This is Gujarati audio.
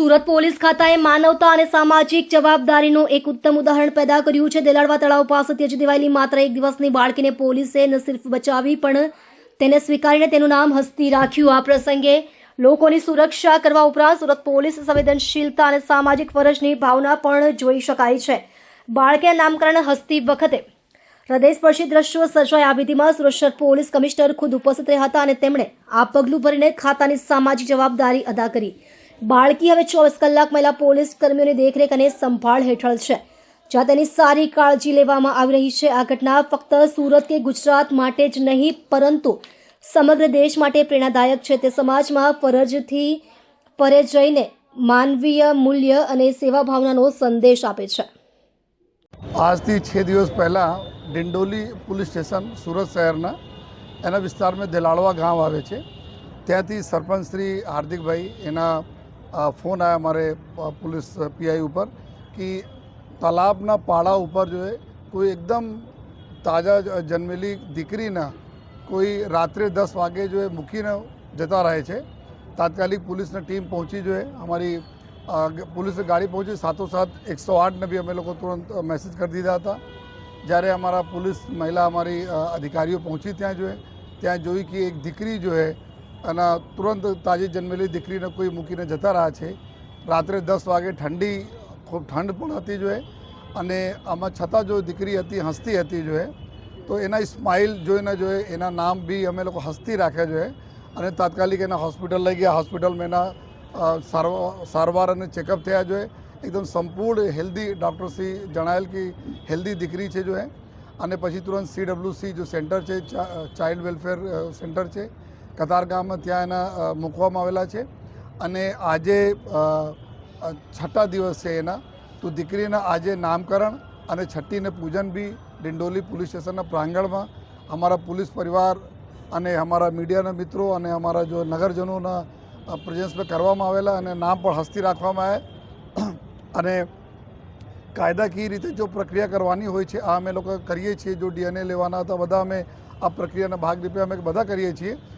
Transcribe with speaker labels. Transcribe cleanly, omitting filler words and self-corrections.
Speaker 1: સુરત પોલીસ ખાતાએ માનવતા અને સામાજિક જવાબદારીનું એક ઉત્તમ ઉદાહરણ પેદા કર્યું છે। દેલાડવા તળાવ પાસે ત્યજી દેવાયેલી માત્ર એક દિવસની બાળકીને પોલીસે ન સિર્ફ બચાવી પણ તેને સ્વીકારીને તેનું નામ હસ્તી રાખ્યું। આ પ્રસંગે લોકોની સુરક્ષા કરવા ઉપરાંત સુરત પોલીસ સંવેદનશીલતા અને સામાજિક ફરજની ભાવના પણ જોઈ શકાય છે। બાળકે નામકરણ હસ્તી વખતે હૃદયસ્પર્શી દ્રશ્યો સર્જાયા। આ વિધિમાં સુરત શહેર પોલીસ કમિશનર ખુદ ઉપસ્થિત રહ્યા હતા અને તેમણે આ પગલું ભરીને ખાતાની સામાજિક જવાબદારી અદા કરી। બાળકી હવે 24 કલાક મહિલા પોલીસ કર્મીઓની દેખરેખ અને સંભાળ હેઠળ છે, જ્યાં તેની સારી કાળજી લેવામાં આવી રહી છે। આ ઘટના ફક્ત સુરત કે ગુજરાત માટે જ નહીં પરંતુ સમગ્ર દેશ માટે પ્રેરણાદાયક છે। તે સમાજમાં ફરજથી પરે જઈને માનવીય મૂલ્ય અને સેવા ભાવનાનો સંદેશ આપે છે।
Speaker 2: આજથી 6 દિવસ પહેલાં ડિંડોલી પોલીસ સ્ટેશન સુરત શહેરના એના વિસ્તારમાં દેલાડવા ગામ આવે છે। ત્યાંથી સરપંચ શ્રી હાર્દિકભાઈ એના फ़ोन आया हमारे पुलिस पीआई ऊपर कि तालाबना पाड़ा ऊपर जो है कोई एकदम ताज़ा जन्मेली दीकरीना कोई रात्रे 10 वागे जो है મૂકીને જતા રહે છે। તાત્કાલિક પુલિસની ટીમ પહોંચી जो है हमारी पुलिस गाड़ी पहुंची, સાથોસાથ 108 ने भी અમે લોકો तुरंत मैसेज कर દીધા હતા। જ્યારે અમારા पुलिस महिला हमारी अधिकारियों पहुंची ત્યાં જોઈ कि एक દીકરી जो है અને તુરંત તાજી જન્મેલી દીકરીને કોઈ મૂકીને જતા રહ્યા છે। રાત્રે 10 વાગે ઠંડી ખૂબ ઠંડ પણ હતી જોઈએ અને આમાં છતાં જો દીકરી હતી હસતી હતી જોઈએ તો એના સ્માઇલ જોઈને જોઈએ એના નામ બી અમે લોકો હસતી રાખ્યા જોઈએ અને તાત્કાલિક એના હોસ્પિટલ લઈ ગયા। હોસ્પિટલમાં એના સારવાર અને ચેકઅપ થયા જોઈએ। એકદમ સંપૂર્ણ હેલ્ધી ડૉક્ટરશ્રી જણાવેલ કે હેલ્ધી દીકરી છે જોઈએ અને પછી તુરંત CWC જો સેન્ટર છે ચાઇલ્ડ વેલફેર સેન્ટર છે કતારગામમાં ત્યાં એના મૂકવામાં આવેલા છે અને આજે 6ઠા દિવસ છે એના તો દીકરીના આજે નામકરણ અને છઠ્ઠીને પૂજન બી ડિંડોલી પોલીસ સ્ટેશનના પ્રાંગણમાં અમારા પોલીસ પરિવાર અને અમારા મીડિયાના મિત્રો અને અમારા જો નગરજનોના પ્રેઝન્સમાં કરવામાં આવેલા અને નામ પણ હસ્તી રાખવામાં આવ્યા અને કાયદાકીય રીતે જો પ્રક્રિયા કરવાની હોય છે આ અમે લોકો કરીએ છીએ। જો DNA લેવાના હતા બધા અમે આ પ્રક્રિયાના ભાગરૂપે અમે બધા કરીએ છીએ।